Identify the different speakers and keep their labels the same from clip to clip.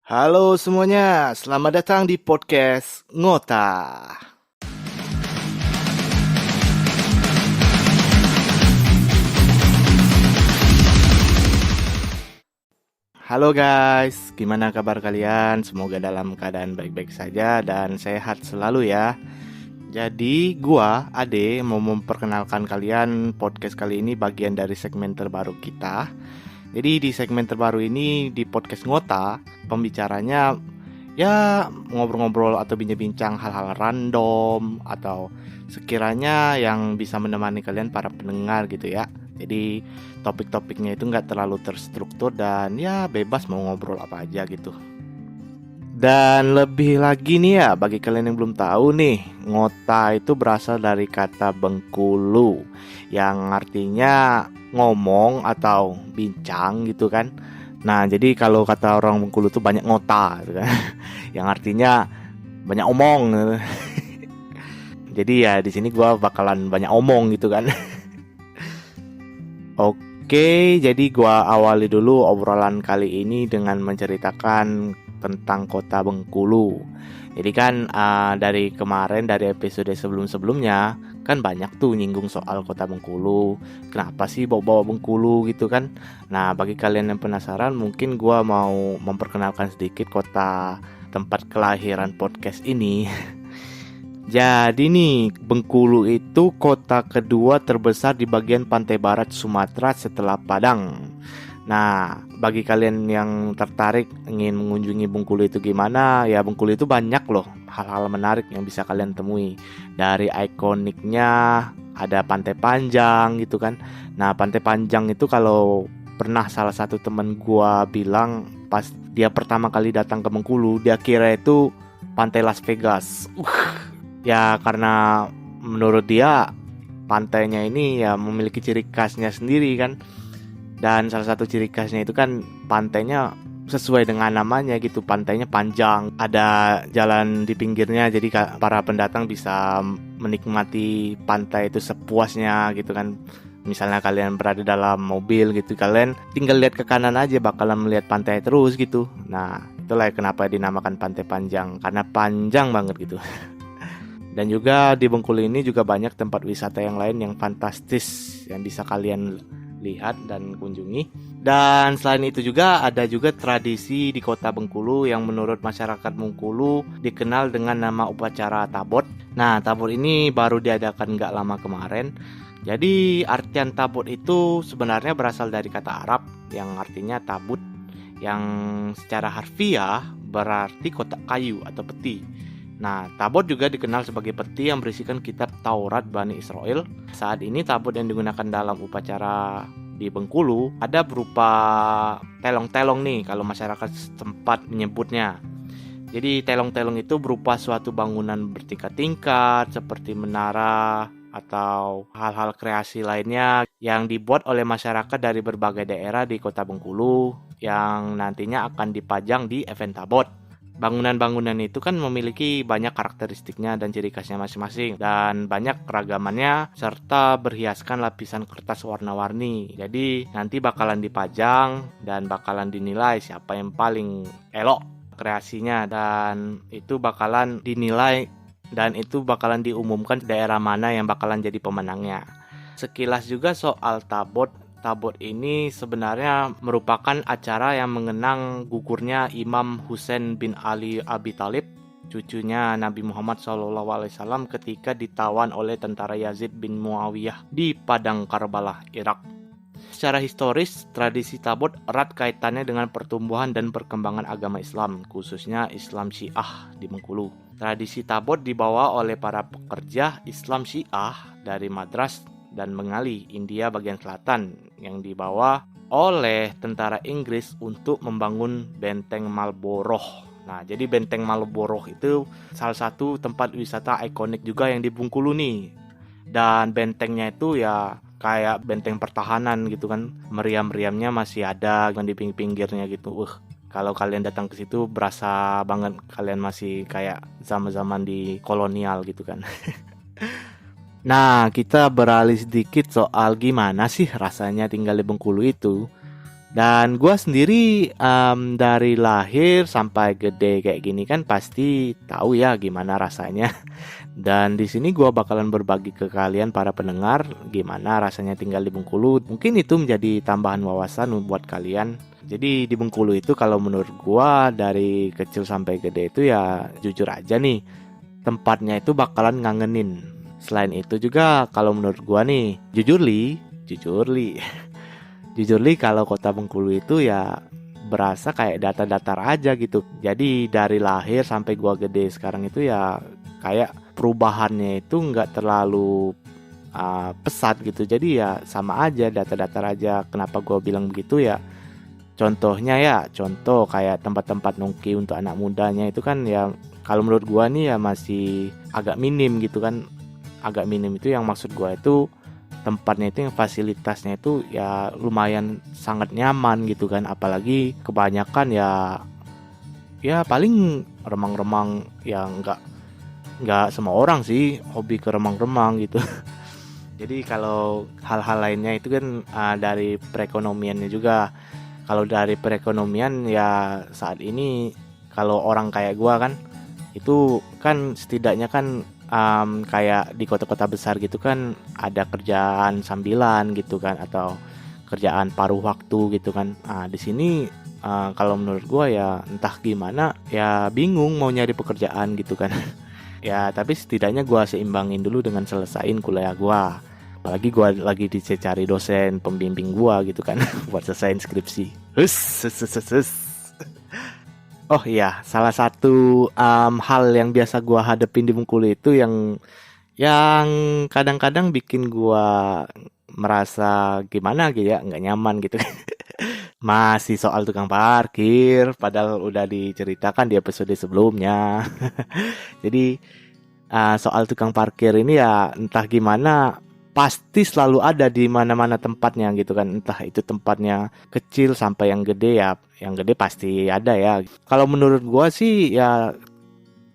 Speaker 1: Halo semuanya, selamat datang di podcast Ngota. Halo guys, gimana kabar kalian? Semoga dalam keadaan baik-baik saja dan sehat selalu ya. Jadi gua, Ade, mau memperkenalkan kalian podcast kali ini bagian dari segmen terbaru kita. Jadi di segmen terbaru ini di podcast Ngota, pembicaranya ya ngobrol-ngobrol atau bincang-bincang hal-hal random atau sekiranya yang bisa menemani kalian para pendengar gitu ya. Jadi topik-topiknya itu nggak terlalu terstruktur dan ya bebas mau ngobrol apa aja gitu. Dan lebih lagi nih ya, bagi kalian yang belum tahu nih, ngota itu berasal dari kata Bengkulu yang artinya ngomong atau bincang gitu kan. Nah, jadi kalau kata orang Bengkulu tuh banyak ngota gitu kan. Yang artinya banyak omong. Jadi ya di sini gua bakalan banyak omong gitu kan. Oke, jadi gua awali dulu obrolan kali ini dengan menceritakan tentang kota Bengkulu. Jadi kan dari kemarin dari episode sebelum-sebelumnya kan banyak tuh nyinggung soal kota Bengkulu. Kenapa sih bawa-bawa Bengkulu gitu kan? Nah, bagi kalian yang penasaran, mungkin gua mau memperkenalkan sedikit kota tempat kelahiran podcast ini. Jadi nih, Bengkulu itu kota kedua terbesar di bagian pantai barat Sumatera setelah Padang. Nah, bagi kalian yang tertarik ingin mengunjungi Bengkulu itu gimana? Ya, Bengkulu itu banyak loh hal-hal menarik yang bisa kalian temui. Dari ikoniknya ada Pantai Panjang gitu kan. Nah, Pantai Panjang itu kalau pernah salah satu teman gua bilang pas dia pertama kali datang ke Bengkulu, dia kira itu Pantai Las Vegas. Ya karena menurut dia pantainya ini ya memiliki ciri khasnya sendiri kan. Dan salah satu ciri khasnya itu kan pantainya sesuai dengan namanya gitu, pantainya panjang, ada jalan di pinggirnya, jadi para pendatang bisa menikmati pantai itu sepuasnya gitu kan. Misalnya kalian berada dalam mobil gitu, kalian tinggal lihat ke kanan aja bakalan melihat pantai terus gitu. Nah itulah kenapa dinamakan Pantai Panjang, karena panjang banget gitu. Dan juga di Bengkulu ini juga banyak tempat wisata yang lain yang fantastis yang bisa kalian lihat dan kunjungi. Dan selain itu juga ada juga tradisi di kota Bengkulu yang menurut masyarakat Bengkulu dikenal dengan nama upacara Tabot. Nah, Tabot ini baru diadakan gak lama kemarin. Jadi artian Tabot itu sebenarnya berasal dari kata Arab yang artinya tabut, yang secara harfiah berarti kotak kayu atau peti. Nah, Tabot juga dikenal sebagai peti yang berisikan kitab Taurat Bani Israel. Saat ini tabot yang digunakan dalam upacara di Bengkulu ada berupa telong-telong nih kalau masyarakat setempat menyebutnya. Jadi telong-telong itu berupa suatu bangunan bertingkat-tingkat seperti menara atau hal-hal kreasi lainnya yang dibuat oleh masyarakat dari berbagai daerah di kota Bengkulu yang nantinya akan dipajang di event Tabot. Bangunan-bangunan itu kan memiliki banyak karakteristiknya dan ciri khasnya masing-masing dan banyak keragamannya serta berhiaskan lapisan kertas warna-warni. Jadi nanti bakalan dipajang dan bakalan dinilai siapa yang paling elok kreasinya, dan itu bakalan dinilai dan itu bakalan diumumkan daerah mana yang bakalan jadi pemenangnya. Sekilas juga soal Tabot. Tabot ini sebenarnya merupakan acara yang mengenang gugurnya Imam Husain bin Ali Abi Thalib, cucunya Nabi Muhammad SAW ketika ditawan oleh tentara Yazid bin Muawiyah di Padang Karbala, Irak. Secara historis, tradisi Tabot erat kaitannya dengan pertumbuhan dan perkembangan agama Islam, khususnya Islam Syiah di Bengkulu. Tradisi Tabot dibawa oleh para pekerja Islam Syiah dari Madras dan Bengali, India bagian selatan, yang dibawa oleh tentara Inggris untuk membangun Benteng Marlborough. Nah, jadi Benteng Marlborough itu salah satu tempat wisata ikonik juga yang di Bengkulu nih. Dan bentengnya itu ya kayak benteng pertahanan gitu kan, meriam-meriamnya masih ada di pinggir-pinggirnya gitu. Kalau kalian datang ke situ berasa banget kalian masih kayak zaman-zaman di kolonial gitu kan. Nah, kita beralih sedikit soal gimana sih rasanya tinggal di Bengkulu itu. Dan gua sendiri dari lahir sampai gede kayak gini kan pasti tahu ya gimana rasanya. Dan di sini gua bakalan berbagi ke kalian para pendengar gimana rasanya tinggal di Bengkulu. Mungkin itu menjadi tambahan wawasan buat kalian. Jadi di Bengkulu itu kalau menurut gua dari kecil sampai gede itu ya jujur aja nih, tempatnya itu bakalan ngangenin. Selain itu juga kalau menurut gua nih, jujur li jujur li kalau kota Bengkulu itu ya berasa kayak datar-datar aja gitu. Jadi dari lahir sampai gua gede sekarang itu ya kayak perubahannya itu nggak terlalu pesat gitu. Jadi ya sama aja, datar-datar aja. Kenapa gua bilang begitu ya? Contohnya ya, contoh kayak tempat-tempat nongki untuk anak mudanya itu kan ya kalau menurut gua nih ya masih agak minim gitu kan. Agak minim itu yang maksud gua itu tempatnya itu yang fasilitasnya itu ya lumayan sangat nyaman gitu kan, apalagi kebanyakan ya paling remang-remang yang nggak semua orang sih hobi ke remang-remang gitu. Jadi kalau hal-hal lainnya itu kan dari perekonomiannya juga. Kalau dari perekonomian ya saat ini kalau orang kayak gua kan itu kan setidaknya kan kayak di kota-kota besar gitu kan ada kerjaan sambilan gitu kan atau kerjaan paruh waktu gitu kan. Di sini kalau menurut gua ya entah gimana ya bingung mau nyari pekerjaan gitu kan. Ya tapi setidaknya gua seimbangin dulu dengan selesain kuliah gua. Apalagi gua lagi dicari dosen pembimbing gua gitu kan buat selesaiin skripsi. Hus. Oh iya, salah satu hal yang biasa gua hadepin di Bengkulu itu yang kadang-kadang bikin gua merasa gimana gitu ya, nggak nyaman gitu. Masih soal tukang parkir, padahal udah diceritakan di episode sebelumnya. Jadi soal tukang parkir ini ya entah gimana pasti selalu ada di mana-mana tempatnya gitu kan, entah itu tempatnya kecil sampai yang gede ya, yang gede pasti ada ya. Kalau menurut gua sih ya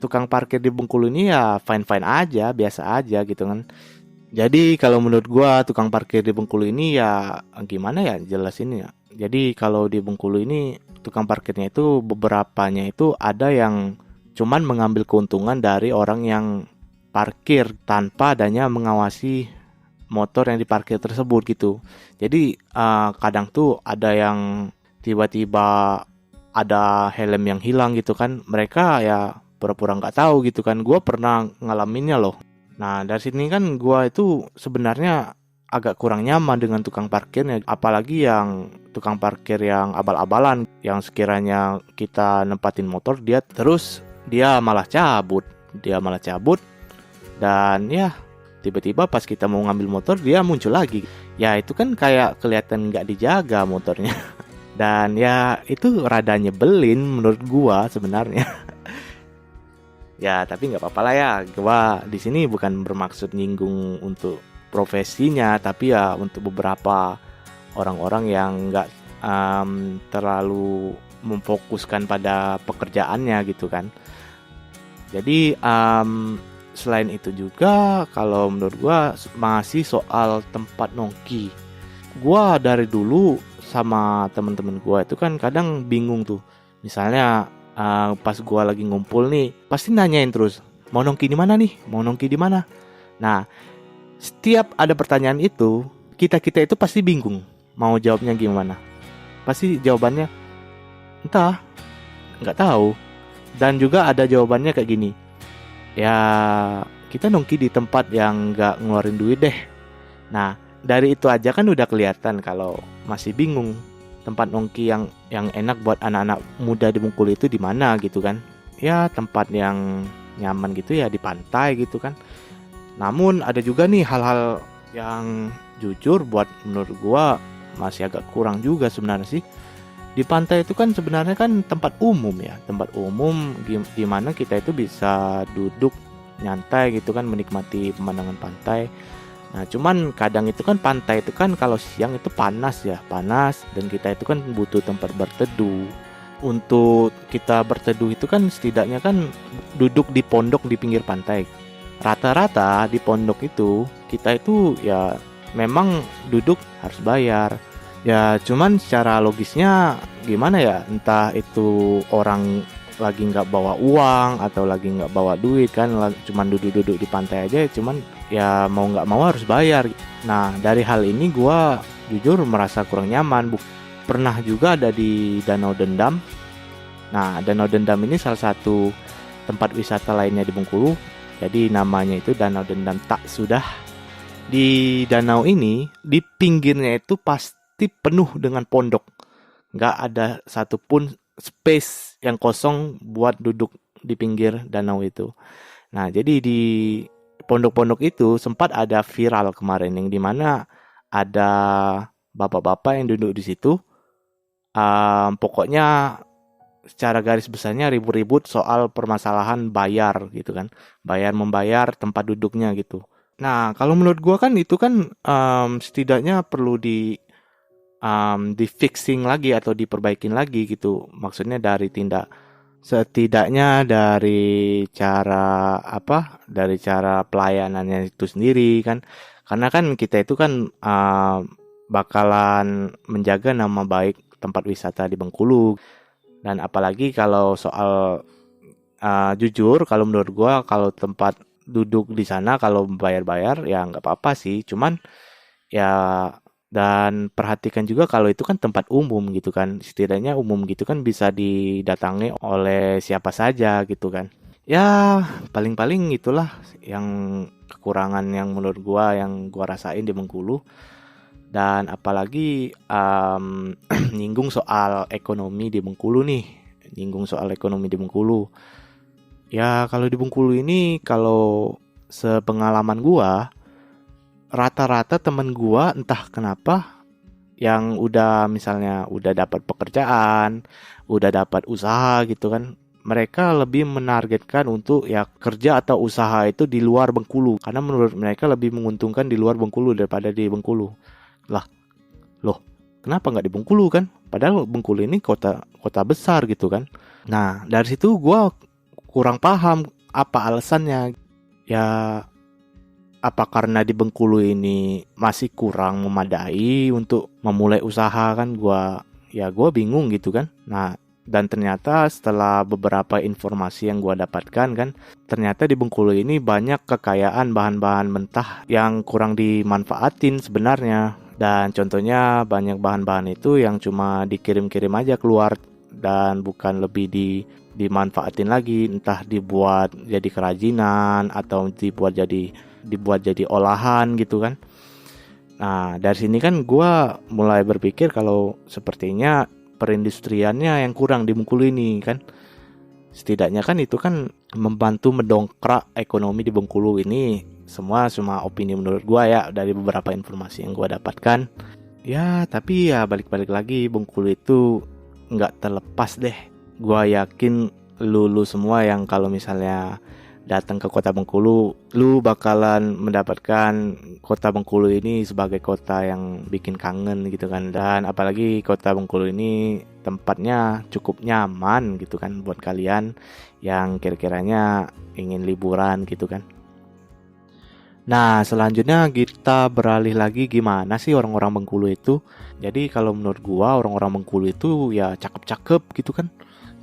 Speaker 1: tukang parkir di Bengkulu ini ya fine-fine aja, biasa aja gitu kan. Jadi kalau menurut gua tukang parkir di Bengkulu ini ya gimana ya jelasin ya. Jadi kalau di Bengkulu ini tukang parkirnya itu beberapanya itu ada yang cuman mengambil keuntungan dari orang yang parkir tanpa adanya mengawasi motor yang diparkir tersebut gitu. Jadi kadang tuh ada yang tiba-tiba ada helm yang hilang gitu kan. Mereka ya pura-pura nggak tahu gitu kan. Gua pernah ngalaminnya loh. Nah dari sini kan gua itu sebenarnya agak kurang nyaman dengan tukang parkirnya. Apalagi yang tukang parkir yang abal-abalan, yang sekiranya kita nempatin motor dia malah cabut. Dan ya tiba-tiba pas kita mau ngambil motor dia muncul lagi. Ya itu kan kayak kelihatan nggak dijaga motornya. Dan ya itu rada nyebelin menurut gua sebenarnya. Ya tapi nggak apa-apa lah ya. Gua di sini bukan bermaksud nyinggung untuk profesinya, tapi ya untuk beberapa orang-orang yang nggak terlalu memfokuskan pada pekerjaannya gitu kan. Jadi selain itu juga kalau menurut gua masih soal tempat nongki. Gua dari dulu sama temen-temen gua itu kan kadang bingung tuh. Misalnya pas gua lagi ngumpul nih, pasti nanyain terus, "Mau nongki di mana nih? Mau nongki di mana?" Nah, setiap ada pertanyaan itu, kita itu pasti bingung mau jawabnya gimana. Pasti jawabannya entah, nggak tahu. Dan juga ada jawabannya kayak gini. Ya kita nongki di tempat yang nggak ngeluarin duit deh. Nah dari itu aja kan udah kelihatan kalau masih bingung tempat nongki yang enak buat anak-anak muda di Bengkulu itu di mana gitu kan. Ya tempat yang nyaman gitu ya di pantai gitu kan. Namun ada juga nih hal-hal yang jujur buat menurut gua masih agak kurang juga sebenarnya sih. Di pantai itu kan sebenarnya kan tempat umum ya, tempat umum di mana kita itu bisa duduk nyantai gitu kan, menikmati pemandangan pantai. Nah cuman kadang itu kan pantai itu kan kalau siang itu panas dan kita itu kan butuh tempat berteduh. Untuk kita berteduh itu kan setidaknya kan duduk di pondok di pinggir pantai. Rata-rata di pondok itu kita itu ya memang duduk harus bayar. Ya cuman secara logisnya gimana ya, entah itu orang lagi nggak bawa uang atau lagi nggak bawa duit kan, cuman duduk-duduk di pantai aja, cuman ya mau nggak mau harus bayar. Nah dari hal ini gua jujur merasa kurang nyaman. Pernah juga ada di Danau Dendam. Nah Danau Dendam ini salah satu tempat wisata lainnya di Bengkulu. Jadi namanya itu Danau Dendam Tak Sudah. Di danau ini, di pinggirnya itu pasti penuh dengan pondok. Nggak ada satupun space yang kosong buat duduk di pinggir danau itu. Nah, jadi di pondok-pondok itu sempat ada viral kemarin yang dimana ada bapak-bapak yang duduk di situ. Pokoknya secara garis besarnya ribut-ribut soal permasalahan bayar gitu kan. Bayar membayar tempat duduknya gitu. Nah, kalau menurut gua kan itu kan setidaknya perlu di fixing lagi atau diperbaikin lagi gitu. Maksudnya dari setidaknya dari cara Dari cara pelayanannya itu sendiri kan. Karena kan kita itu kan bakalan menjaga nama baik tempat wisata di Bengkulu. Dan apalagi kalau soal jujur, kalau menurut gua kalau tempat duduk di sana kalau bayar-bayar ya nggak apa-apa sih. Cuman ya dan perhatikan juga kalau itu kan tempat umum gitu kan. Setidaknya umum gitu kan bisa didatangi oleh siapa saja gitu kan. Ya paling-paling itulah yang kekurangan yang menurut gua yang gua rasain di Bengkulu. Dan apalagi nyinggung soal ekonomi di Bengkulu nih. Nyinggung soal ekonomi di Bengkulu. Ya kalau di Bengkulu ini kalau sepengalaman gua rata-rata temen gua entah kenapa yang udah misalnya udah dapat pekerjaan, udah dapat usaha gitu kan. Mereka lebih menargetkan untuk ya kerja atau usaha itu di luar Bengkulu karena menurut mereka lebih menguntungkan di luar Bengkulu daripada di Bengkulu. Lah, loh, kenapa nggak di Bengkulu kan? Padahal Bengkulu ini kota besar gitu kan. Nah, dari situ gua kurang paham apa alasannya. Ya apa karena di Bengkulu ini masih kurang memadai untuk memulai usaha kan, gua bingung gitu kan. Nah, dan ternyata setelah beberapa informasi yang gua dapatkan kan, ternyata di Bengkulu ini banyak kekayaan bahan-bahan mentah yang kurang dimanfaatin sebenarnya. Dan contohnya banyak bahan-bahan itu yang cuma dikirim-kirim aja keluar dan bukan lebih dimanfaatin lagi, entah dibuat jadi kerajinan atau dibuat jadi olahan gitu kan. Nah dari sini kan gue mulai berpikir kalau sepertinya perindustriannya yang kurang di Bengkulu ini kan. Setidaknya kan itu kan membantu mendongkrak ekonomi di Bengkulu ini. Semua cuma opini menurut gue ya dari beberapa informasi yang gue dapatkan. Ya tapi ya balik-balik lagi Bengkulu itu nggak terlepas deh. Gua yakin lu semua yang kalau misalnya datang ke kota Bengkulu, lu bakalan mendapatkan kota Bengkulu ini sebagai kota yang bikin kangen gitu kan. Dan apalagi kota Bengkulu ini tempatnya cukup nyaman gitu kan buat kalian yang kira-kiranya ingin liburan gitu kan. Nah, selanjutnya kita beralih lagi gimana sih orang-orang Bengkulu itu. Jadi kalau menurut gua orang-orang Bengkulu itu ya cakep-cakep gitu kan.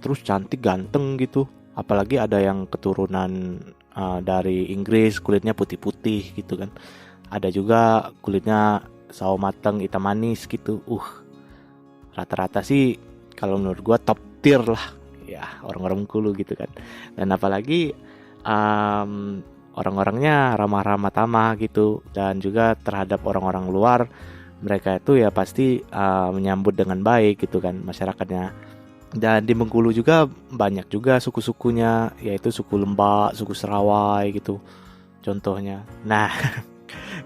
Speaker 1: Terus cantik ganteng gitu. Apalagi ada yang keturunan dari Inggris, kulitnya putih-putih gitu kan. Ada juga kulitnya sawo mateng hitam manis gitu. Rata-rata sih kalau menurut gua top tier lah. Ya, orang-orang Bengkulu gitu kan. Dan apalagi orang-orangnya ramah-ramah tamah gitu. Dan juga terhadap orang-orang luar mereka itu ya pasti menyambut dengan baik gitu kan masyarakatnya. Dan di Bengkulu juga banyak juga suku-sukunya, yaitu suku Lembak, suku Serawai gitu contohnya. Nah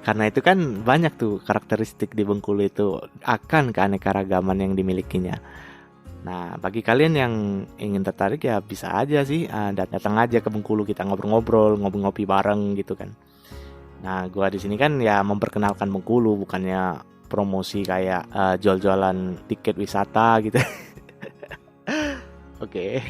Speaker 1: karena itu kan banyak tuh karakteristik di Bengkulu itu akan keanekaragaman yang dimilikinya. Nah bagi kalian yang ingin tertarik ya bisa aja sih datang aja ke Bengkulu, kita ngobrol-ngobrol, ngopi-ngopi bareng gitu kan. Nah gua di sini kan ya memperkenalkan Bengkulu, bukannya promosi kayak jual-jualan tiket wisata gitu. Oke,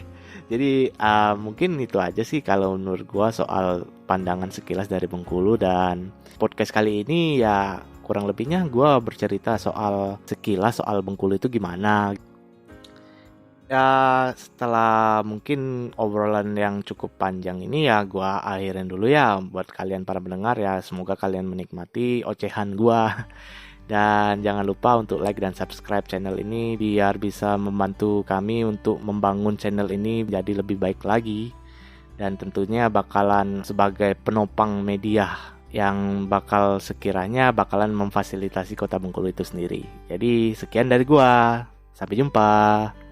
Speaker 1: jadi mungkin itu aja sih kalau menurut gua soal pandangan sekilas dari Bengkulu. Dan podcast kali ini ya kurang lebihnya gue bercerita soal sekilas soal Bengkulu itu gimana. Ya setelah mungkin obrolan yang cukup panjang ini ya gue akhirin dulu ya buat kalian para pendengar ya. Semoga kalian menikmati ocehan gue. Dan jangan lupa untuk like dan subscribe channel ini biar bisa membantu kami untuk membangun channel ini jadi lebih baik lagi. Dan tentunya bakalan sebagai penopang media yang bakal sekiranya bakalan memfasilitasi Kota Bengkulu itu sendiri. Jadi sekian dari gua. Sampai jumpa.